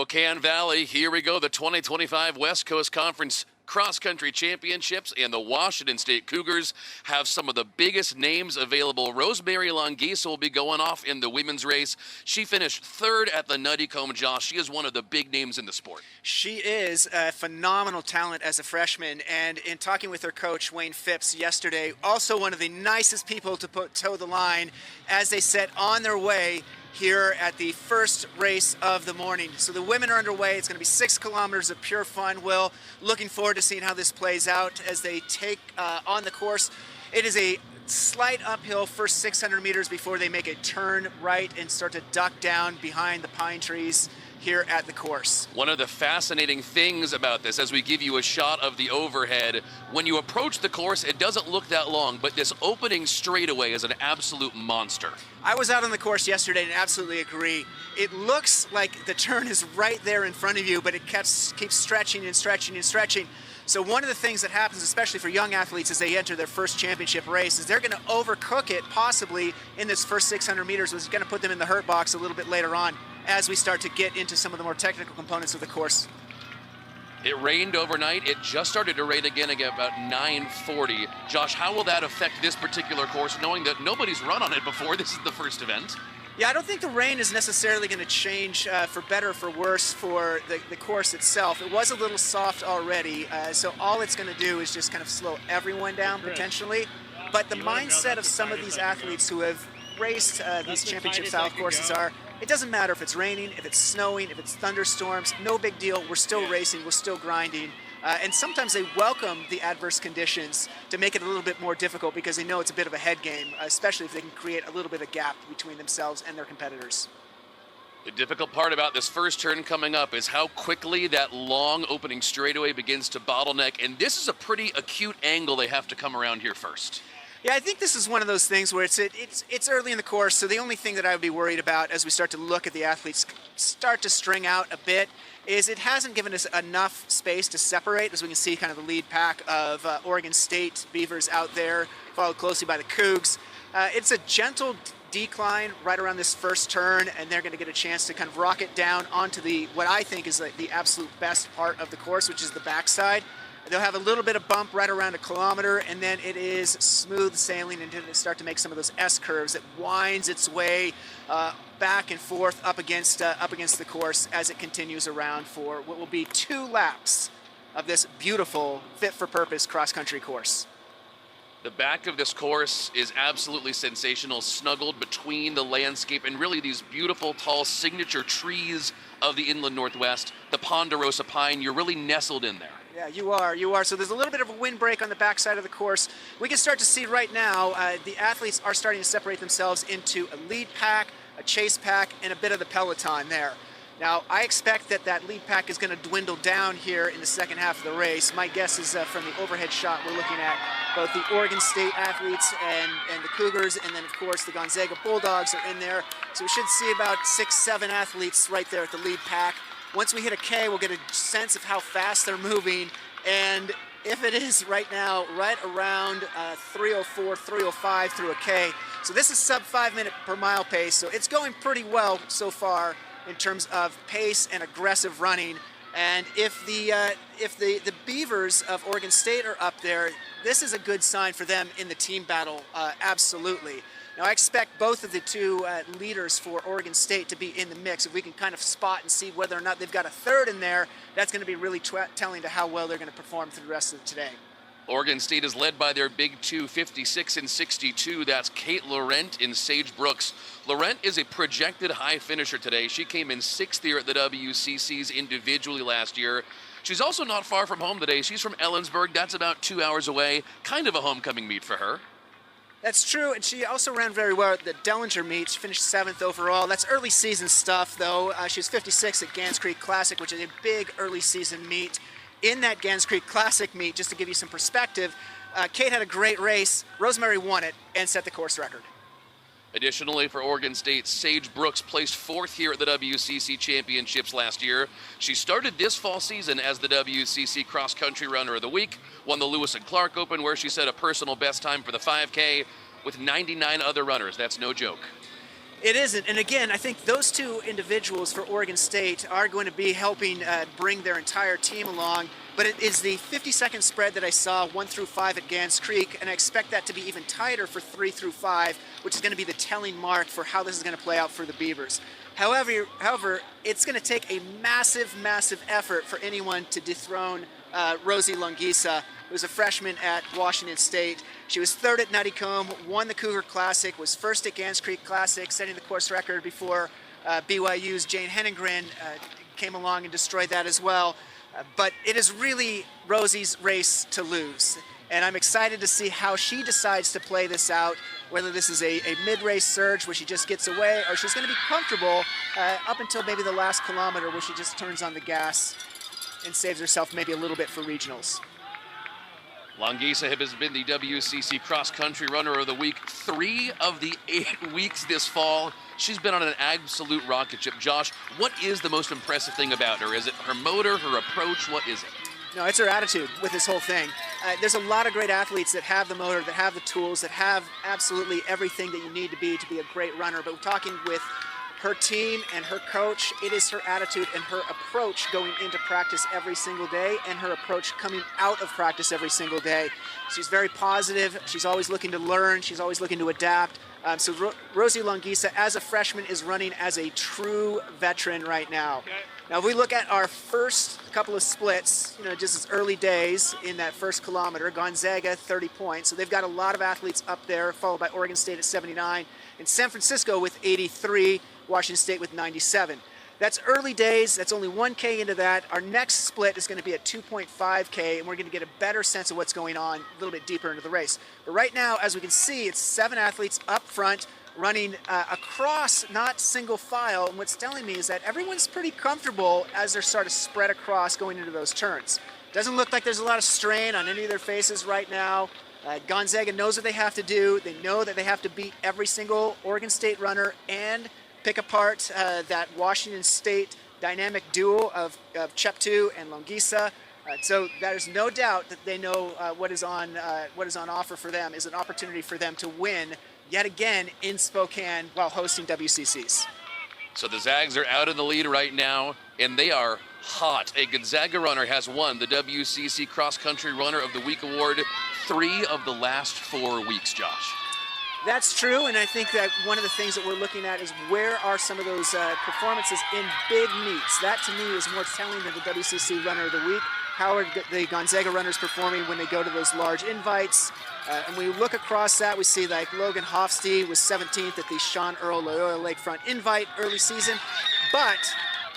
Spokane Valley, here we go. The 2025 West Coast Conference Cross Country Championships, and the Washington State Cougars have some of the biggest names available. Rosemary Longisa will be going off in the women's race. She finished third at the Nutty Comb. Josh, she is one of the big names in the sport. She is a phenomenal talent as a freshman, and in talking with her coach, Wayne Phipps, yesterday, also one of the nicest people to toe the line as they set on their way here at the first race of the morning. So the women are underway. It's going to be 6 kilometers of pure fun. Will, looking forward to seeing how this plays out as they take on the course. It is a slight uphill first 600 meters before they make a turn right and start to duck down behind the pine trees here at the course. One of the fascinating things about this, as we give you a shot of the overhead, when you approach the course, it doesn't look that long, but this opening straightaway is an absolute monster. I was out on the course yesterday and absolutely agree. It looks like the turn is right there in front of you, but it keeps stretching and stretching and stretching. So one of the things that happens, especially for young athletes as they enter their first championship race, is they're going to overcook it possibly in this first 600 meters, which is going to put them in the hurt box a little bit later on as we start to get into some of the more technical components of the course. It rained overnight. It just started to rain again at about 9:40. Josh, how will that affect this particular course, knowing that nobody's run on it before? This is the first event. Yeah, I don't think the rain is necessarily going to change for better or for worse for the course itself. It was a little soft already, so all it's going to do is just kind of slow everyone down potentially. But the mindset of some of these athletes who have raced these championship-style courses are, it doesn't matter if it's raining, if it's snowing, if it's thunderstorms, no big deal. We're still racing, we're still grinding. And sometimes they welcome the adverse conditions to make it a little bit more difficult because they know it's a bit of a head game, especially if they can create a little bit of gap between themselves and their competitors. The difficult part about this first turn coming up is how quickly that long opening straightaway begins to bottleneck, and this is a pretty acute angle they have to come around here first. Yeah, I think this is one of those things where it's early in the course, so the only thing that I would be worried about as we start to look at the athletes start to string out a bit is it hasn't given us enough space to separate, as we can see kind of the lead pack of Oregon State Beavers out there, followed closely by the Cougs. It's a gentle decline right around this first turn, and they're going to get a chance to kind of rocket down onto what I think is the absolute best part of the course, which is the backside. They'll have a little bit of bump right around a kilometer, and then it is smooth sailing until they start to make some of those S-curves that winds its way back and forth up against the course as it continues around for what will be 2 laps of this beautiful, fit-for-purpose cross-country course. The back of this course is absolutely sensational, snuggled between the landscape and really these beautiful, tall signature trees of the inland Northwest, the ponderosa pine. You're really nestled in there. Yeah, you are. So there's a little bit of a windbreak on the backside of the course. We can start to see right now the athletes are starting to separate themselves into a lead pack, a chase pack, and a bit of the peloton there. Now, I expect that lead pack is going to dwindle down here in the second half of the race. My guess is from the overhead shot, we're looking at both the Oregon State athletes and the Cougars, and then, of course, the Gonzaga Bulldogs are in there. So we should see about 6-7 athletes right there at the lead pack. Once we hit a K, we'll get a sense of how fast they're moving, and if it is right now right around 3:04, 3:05 through a K. So this is sub 5 minute per mile pace, so it's going pretty well so far in terms of pace and aggressive running. And if the Beavers of Oregon State are up there, this is a good sign for them in the team battle, absolutely. Now, I expect both of the two leaders for Oregon State to be in the mix. If we can kind of spot and see whether or not they've got a third in there, that's going to be really telling to how well they're going to perform through the rest of today. Oregon State is led by their big two, 56 and 62. That's Kate Laurent and Sage Brooks. Laurent is a projected high finisher today. She came in 6th here at the WCCs individually last year. She's also not far from home today. She's from Ellensburg. That's about 2 hours away. Kind of a homecoming meet for her. That's true, and she also ran very well at the Dellinger meet. She finished 7th overall. That's early season stuff, though. She was 56 at Gans Creek Classic, which is a big early season meet. In that Gans Creek Classic meet, just to give you some perspective, Kate had a great race. Rosemary won it and set the course record. Additionally, for Oregon State, Sage Brooks placed 4th here at the WCC Championships last year. She started this fall season as the WCC Cross Country Runner of the Week, won the Lewis and Clark Open, where she set a personal best time for the 5K with 99 other runners. That's no joke. It isn't. And again, I think those two individuals for Oregon State are going to be helping bring their entire team along. But it is the 50-second spread that I saw 1 through 5 at Gans Creek, and I expect that to be even tighter for 3 through 5, which is going to be the telling mark for how this is going to play out for the Beavers. However, it's going to take a massive, massive effort for anyone to dethrone Rosie Longisa, who's a freshman at Washington State. She was 3rd at Nuttycombe, won the Cougar Classic, was 1st at Gans Creek Classic, setting the course record before BYU's Jane Hennengren came along and destroyed that as well. But it is really Rosie's race to lose. And I'm excited to see how she decides to play this out, whether this is a mid-race surge where she just gets away, or she's going to be comfortable up until maybe the last kilometer where she just turns on the gas and saves herself maybe a little bit for regionals. Longisa has been the WCC Cross Country Runner of the Week 3 of the 8 weeks this fall. She's been on an absolute rocket ship. Josh, what is the most impressive thing about her? Is it her motor, her approach? What is it? No, it's her attitude with this whole thing. There's a lot of great athletes that have the motor, that have the tools, that have absolutely everything that you need to be a great runner. But we're talking with her team and her coach. It is her attitude and her approach going into practice every single day, and her approach coming out of practice every single day. She's very positive. She's always looking to learn. She's always looking to adapt. So Rosie Longisa, as a freshman, is running as a true veteran right now. Okay. Now, if we look at our first couple of splits, just as early days in that first kilometer, Gonzaga, 30 points. So they've got a lot of athletes up there, followed by Oregon State at 79, and San Francisco with 83, Washington State with 97. That's early days. That's only 1K into that. Our next split is going to be at 2.5K, and we're going to get a better sense of what's going on a little bit deeper into the race. But right now, as we can see, it's 7 athletes up front running across, not single file. And what's telling me is that everyone's pretty comfortable as they're sort of spread across going into those turns. Doesn't look like there's a lot of strain on any of their faces right now. Gonzaga knows what they have to do. They know that they have to beat every single Oregon State runner and pick apart that Washington State dynamic duo of Cheptu and Longisa. So there's no doubt that they know what is on offer for them is an opportunity for them to win yet again in Spokane while hosting WCCs. So the Zags are out in the lead right now, and they are hot. A Gonzaga runner has won the WCC Cross Country Runner of the Week award 3 of the last 4 weeks, Josh. That's true, and I think that one of the things that we're looking at is where are some of those performances in big meets. That, to me, is more telling than the WCC Runner of the Week. How are the Gonzaga runners performing when they go to those large invites? And we look across that, we see like Logan Hofste was 17th at the Sean Earl Loyola Lakefront Invite early season. But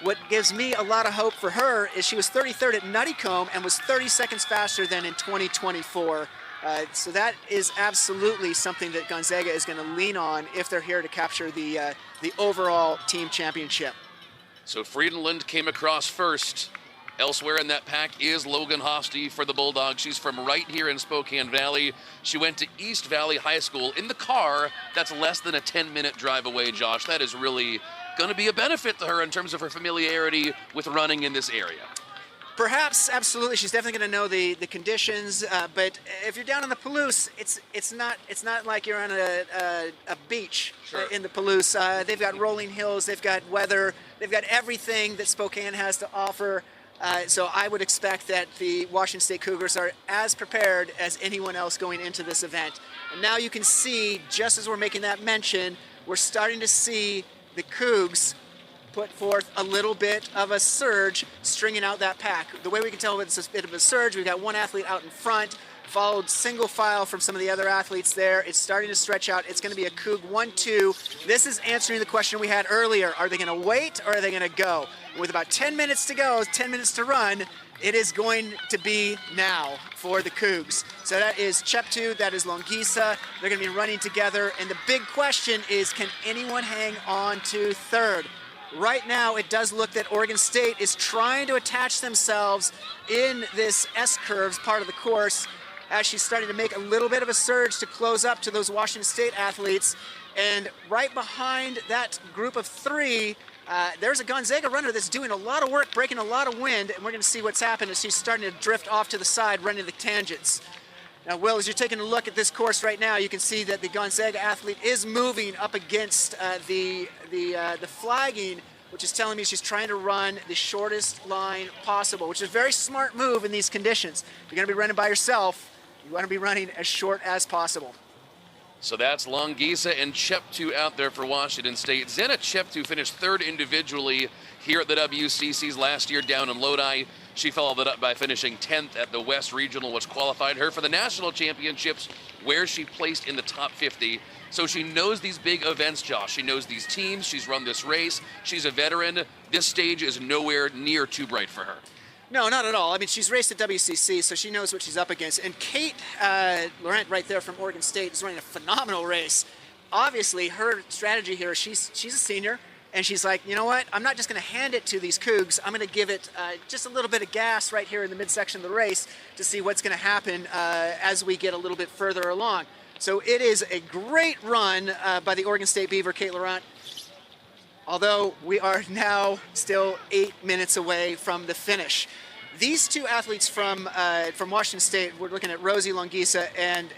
what gives me a lot of hope for her is she was 33rd at Nuttycombe and was 30 seconds faster than in 2024. So that is absolutely something that Gonzaga is going to lean on if they're here to capture the overall team championship. So Friedenlund came across first. Elsewhere in that pack is Logan Hofste for the Bulldogs. She's from right here in Spokane Valley. She went to East Valley High School in the car. That's less than a 10-minute drive away, Josh. That is really going to be a benefit to her in terms of her familiarity with running in this area. Perhaps, absolutely. She's definitely going to know the conditions. But if you're down in the Palouse, it's not like you're on a beach. Sure. In the Palouse. They've got rolling hills. They've got weather. They've got everything that Spokane has to offer. So I would expect that the Washington State Cougars are as prepared as anyone else going into this event. And now you can see, just as we're making that mention, we're starting to see the Cougs put forth a little bit of a surge, stringing out that pack. The way we can tell it's a bit of a surge, we've got one athlete out in front, followed single file from some of the other athletes there. It's starting to stretch out. It's going to be a Coug 1-2. This is answering the question we had earlier. Are they going to wait or are they going to go? With about 10 minutes to go, 10 minutes to run, it is going to be now for the Cougs. So that is Cheptu, that is Longisa. They're going to be running together. And the big question is, can anyone hang on to third? Right now, it does look that Oregon State is trying to attach themselves in this S-curves part of the course as she's starting to make a little bit of a surge to close up to those Washington State athletes. And right behind that group of 3, there's a Gonzaga runner that's doing a lot of work, breaking a lot of wind, and we're going to see what's happened as she's starting to drift off to the side, running the tangents. Now, Will, as you're taking a look at this course right now, you can see that the Gonzaga athlete is moving up against the flagging, which is telling me she's trying to run the shortest line possible, which is a very smart move in these conditions. If you're going to be running by yourself, you want to be running as short as possible. So that's Longisa and Cheptu out there for Washington State. Zena Cheptu finished third individually here at the WCCs last year down in Lodi. She followed it up by finishing 10th at the West Regional, which qualified her for the national championships, where she placed in the top 50. So she knows these big events, Josh. She knows these teams. She's run this race. She's a veteran. This stage is nowhere near too bright for her. No, not at all. I mean, she's raced at WCC, so she knows what she's up against. And Kate Laurent right there from Oregon State is running a phenomenal race. Obviously, her strategy here, she's a senior, and she's like, you know what? I'm not just going to hand it to these Cougs. I'm going to give it just a little bit of gas right here in the midsection of the race to see what's going to happen as we get a little bit further along. So it is a great run by the Oregon State Beaver, Kate Laurent. Although we are now still 8 minutes away from the finish. These two athletes from Washington State, we're looking at Rosie Longisa and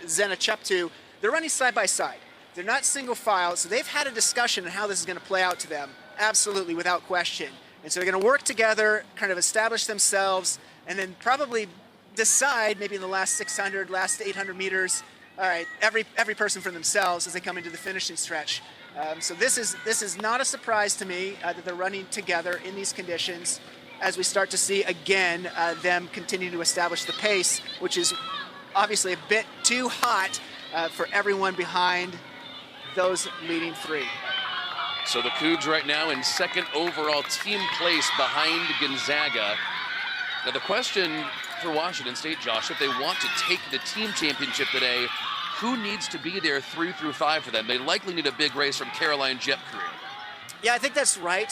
Zena Cheptu, they're running side by side. They're not single file, so they've had a discussion on how this is going to play out to them, absolutely, without question. And so they're going to work together, kind of establish themselves, and then probably decide, maybe in the last 600, last 800 meters, all right, every person for themselves as they come into the finishing stretch. So this is not a surprise to me that they're running together in these conditions as we start to see again them continue to establish the pace, which is obviously a bit too hot for everyone behind those leading three. So the Cougs right now in second overall team place behind Gonzaga. Now the question for Washington State, Josh, if they want to take the team championship today, who needs to be there 3 through 5 for them? They likely need a big race from Caroline Jepkirui. Yeah, I think that's right.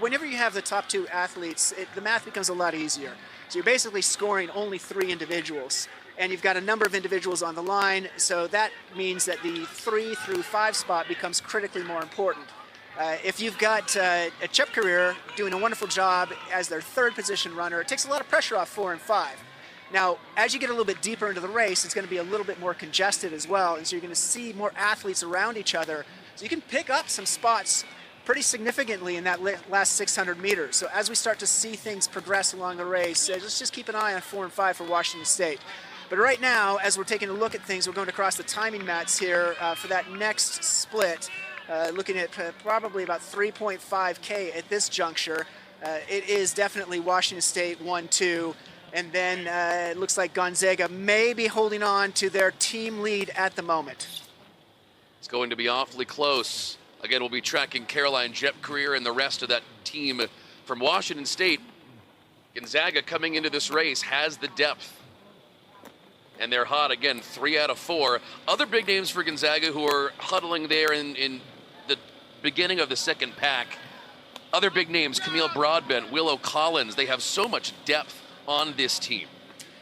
Whenever you have the top two athletes, the math becomes a lot easier. So you're basically scoring only 3 individuals, and you've got a number of individuals on the line, so that means that the 3 through 5 spot becomes critically more important. If you've got a Jepkirui doing a wonderful job as their third position runner, it takes a lot of pressure off 4 and 5. Now, as you get a little bit deeper into the race, it's going to be a little bit more congested as well, and so you're going to see more athletes around each other. So you can pick up some spots pretty significantly in that last 600 meters. So as we start to see things progress along the race, let's just keep an eye on 4 and 5 for Washington State. But right now, as we're taking a look at things, we're going across the timing mats here for that next split, looking at probably about 3.5K at this juncture. It is definitely Washington State 1-2. And then it looks like Gonzaga may be holding on to their team lead at the moment. It's going to be awfully close. Again, we'll be tracking Caroline Jepkirui and the rest of that team from Washington State. Gonzaga coming into this race has the depth. And they're hot again, 3 out of 4. Other big names for Gonzaga who are huddling there in the beginning of the second pack. Other big names, Camille Broadbent, Willow Collins. They have so much depth on this team.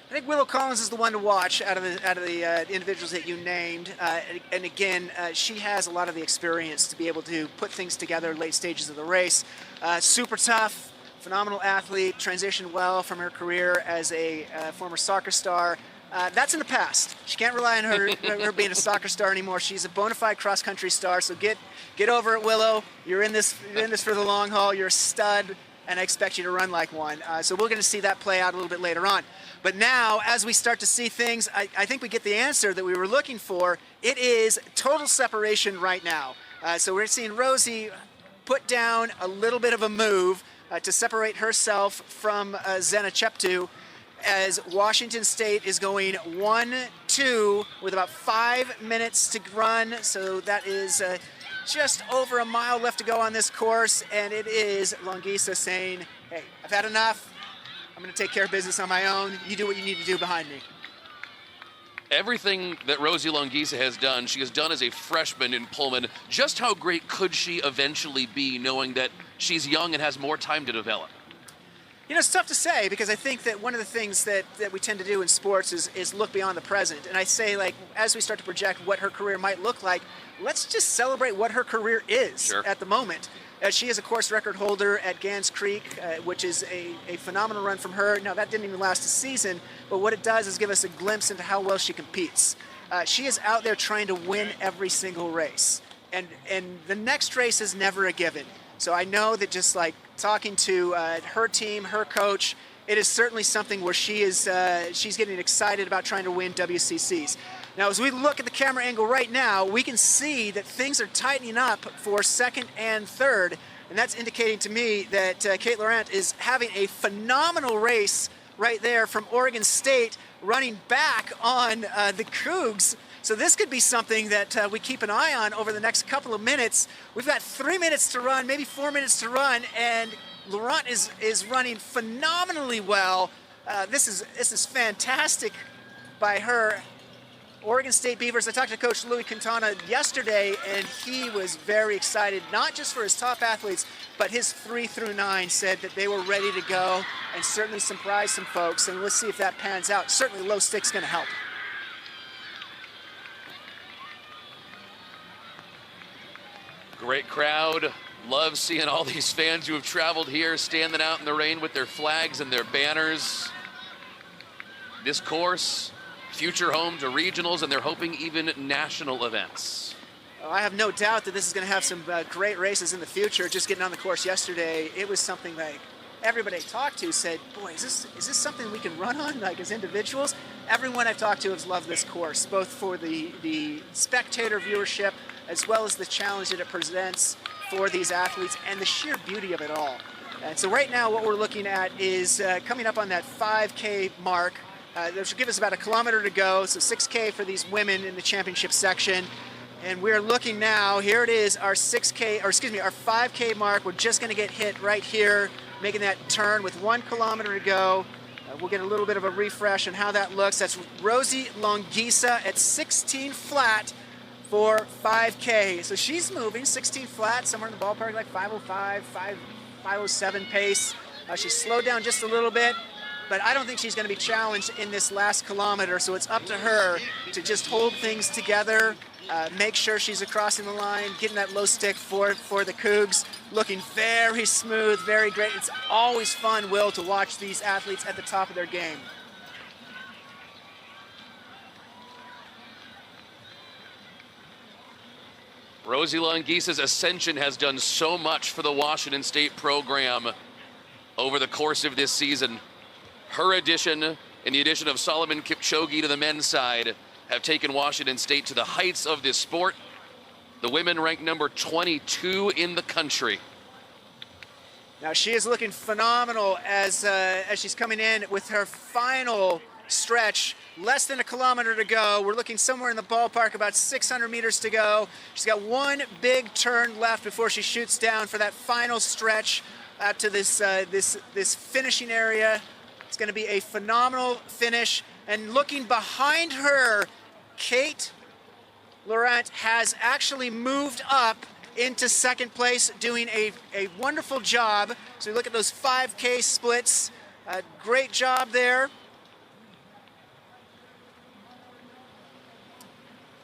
I think Willow Collins is the one to watch out of the individuals that you named. And again, she has a lot of the experience to be able to put things together in late stages of the race. Super tough, phenomenal athlete, transitioned well from her career as a former soccer star. That's in the past. She can't rely on her being a soccer star anymore. She's a bona fide cross-country star. So get over it, Willow. You're in this for the long haul. You're a stud, and I expect you to run like one. So we're going to see that play out a little bit later on. But now, as we start to see things, I think we get the answer that we were looking for. It is total separation right now. So we're seeing Rosie put down a little bit of a move to separate herself from Zena Cheptu, as Washington State is going 1-2 with about 5 minutes to run. So that is just over a mile left to go on this course, and it is Longisa saying, hey, I've had enough. I'm going to take care of business on my own. You do what you need to do behind me. Everything that Rosie Longisa has done, she has done as a freshman in Pullman. Just how great could she eventually be, knowing that she's young and has more time to develop? You know, it's tough to say, because I think that one of the things that we tend to do in sports is look beyond the present. And I say, like, as we start to project what her career might look like, let's just celebrate what her career is at the moment. She is a course record holder at Gans Creek, which is a phenomenal run from her. Now, that didn't even last a season, but what it does is give us a glimpse into how well she competes. She is out there trying to win every single race, and the next race is never a given. So I know that just like talking to her team, her coach, it is certainly something where she's getting excited about trying to win WCCs. Now, as we look at the camera angle right now, we can see that things are tightening up for second and third, and that's indicating to me that Kate Laurent is having a phenomenal race right there from Oregon State, running back on the Cougs. So this could be something that we keep an eye on over the next couple of minutes. We've got 3 minutes to run, maybe 4 minutes to run, and Laurent is running phenomenally well. This is fantastic by her. Oregon State Beavers, I talked to Coach Louis Quintana yesterday, and he was very excited, not just for his top athletes, but his 3 through 9 said that they were ready to go and certainly surprise some folks, and let's see if that pans out. Certainly low stick's going to help. Great crowd. Love seeing all these fans who have traveled here standing out in the rain with their flags and their banners. This course, future home to regionals, and they're hoping even national events. I have no doubt that this is going to have some great races in the future. Just getting on the course yesterday, it was something like everybody I talked to said, boy, is this something we can run on, like as individuals? Everyone I've talked to has loved this course, both for the spectator viewership as well as the challenge that it presents for these athletes and the sheer beauty of it all. And so right now what we're looking at is coming up on that 5K mark. That should give us about 1 kilometer to go, so 6K for these women in the championship section. And we're looking now, here it is, our 5K mark. We're just gonna get hit right here, making that turn with 1 kilometer to go. We'll get a little bit of a refresh on how that looks. That's Rosie Longisa at 16 flat for 5K. So she's moving 16 flat, somewhere in the ballpark, like 5:05, 5:07 pace. She's slowed down just a little bit, but I don't think she's going to be challenged in this last kilometer, so it's up to her to just hold things together, make sure she's crossing the line, getting that low stick for the Cougs, looking very smooth, very great. It's always fun, Will, to watch these athletes at the top of their game. Rosie Longisa's ascension has done so much for the Washington State program over the course of this season. Her addition and the addition of Solomon Kipchoge to the men's side have taken Washington State to the heights of this sport. The women ranked number 22 in the country. Now she is looking phenomenal as she's coming in with her final stretch. Less than 1 kilometer to go. We're looking somewhere in the ballpark, about 600 meters to go. She's got one big turn left before she shoots down for that final stretch out to this finishing area. It's going to be a phenomenal finish. And looking behind her, Kate Laurent has actually moved up into second place, doing a wonderful job. So we look at those 5K splits. Great job there.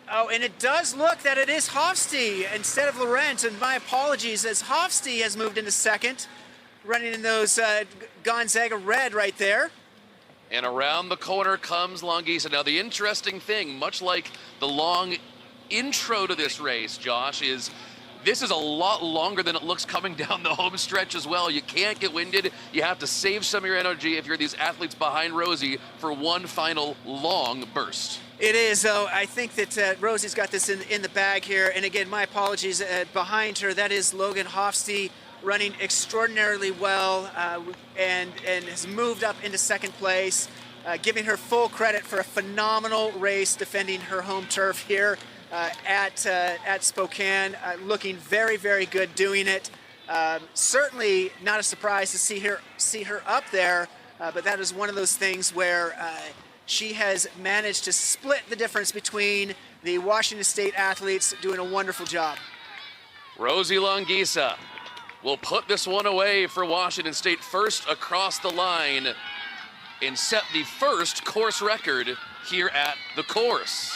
Oh, and it does look that it is Hofste instead of Laurent, and my apologies, as Hofste has moved into second, running in those Gonzaga red right there. And around the corner comes Longisa. Now, the interesting thing, much like the long intro to this race, Josh, is this is a lot longer than it looks coming down the home stretch as well. You can't get winded. You have to save some of your energy if you're these athletes behind Rosie for one final long burst. It is, though. I think that Rosie's got this in the bag here. And again, my apologies. Behind her, that is Logan Hofste, running extraordinarily well and has moved up into second place, giving her full credit for a phenomenal race, defending her home turf here at Spokane. Looking very, very good doing it. Certainly not a surprise to see her up there, but that is one of those things where she has managed to split the difference between the Washington State athletes, doing a wonderful job. Rosie Longisa will put this one away for Washington State, first across the line, and set the first course record here at the course.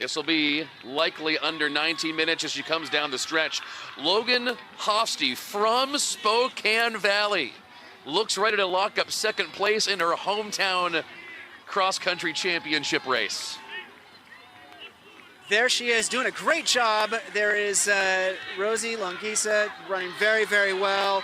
This will be likely under 19 minutes as she comes down the stretch. Logan Hofsty from Spokane Valley looks ready to lock up second place in her hometown cross-country championship race. There she is, doing a great job. There is Rosie Longisa running very, very well.